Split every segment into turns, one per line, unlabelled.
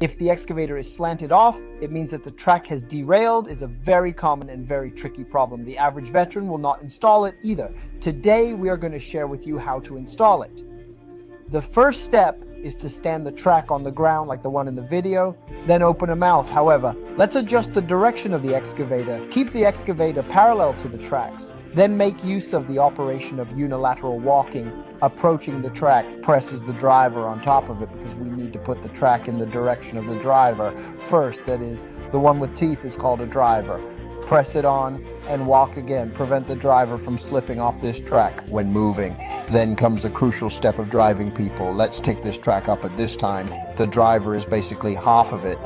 If the excavator is slanted off, it means that the track has derailed. Is a very common and very tricky problem. The average veteran will not install it either. Today, we are going to share with you how to install it. The first step is to stand the track on the ground like the one in the video, then open a mouth. However, let's adjust the direction of the excavator. Keep the excavator parallel to the tracks. Then make use of the operation of unilateral walking. Approaching the track presses the driver on top of it because we need to put the track in the direction of the driver first. That is, the one with teeth is called a driver. Press it on and walk again. Prevent the driver from slipping off this track when moving. Then comes the crucial step of driving people. Let's take this track up at this time. The driver is basically half of it.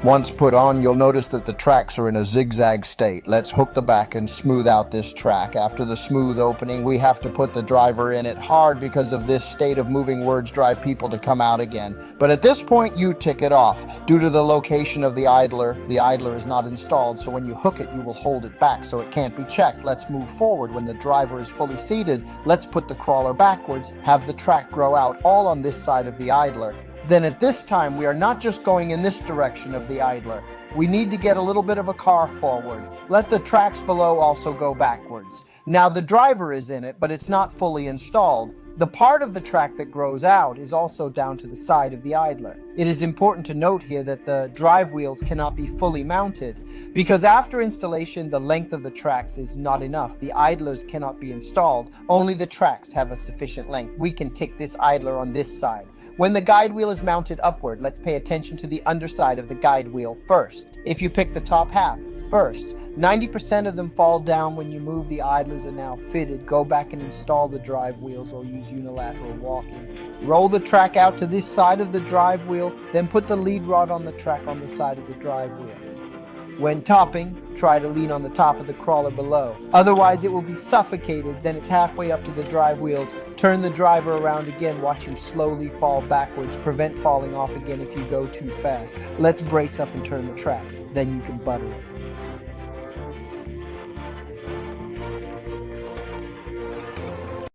Once put on, you'll notice that the tracks are in a zigzag state. Let's hook the back and smooth out this track. After the smooth opening, we have to put the driver in it hard because of this state of moving words drive people to come out again. But at this point, you tick it off. Due to the location of the idler is not installed, so when you hook it, you will hold it back so it can't be checked. Let's move forward. When the driver is fully seated, let's put the crawler backwards, have the track grow out all on this side of the idler. Then at this time, we are not just going in this direction of the idler. We need to get a little bit of a car forward. Let the tracks below also go backwards. Now the driver is in it, but it's not fully installed. The part of the track that grows out is also down to the side of the idler. It is important to note here that the drive wheels cannot be fully mounted because after installation, the length of the tracks is not enough. The idlers cannot be installed. Only the tracks have a sufficient length. We can tick this idler on this side. When the guide wheel is mounted upward, let's pay attention to the underside of the guide wheel first. If you pick the top half first, 90% of them fall down when you move. The idlers are now fitted. Go back and install the drive wheels or use unilateral walking. Roll the track out to this side of the drive wheel, then put the lead rod on the track on the side of the drive wheel. When topping, try to lean on the top of the crawler below. Otherwise, it will be suffocated. Then it's halfway up to the drive wheels. Turn the driver around again. Watch him slowly fall backwards. Prevent falling off again if you go too fast. Let's brace up and turn the tracks. Then you can butter it.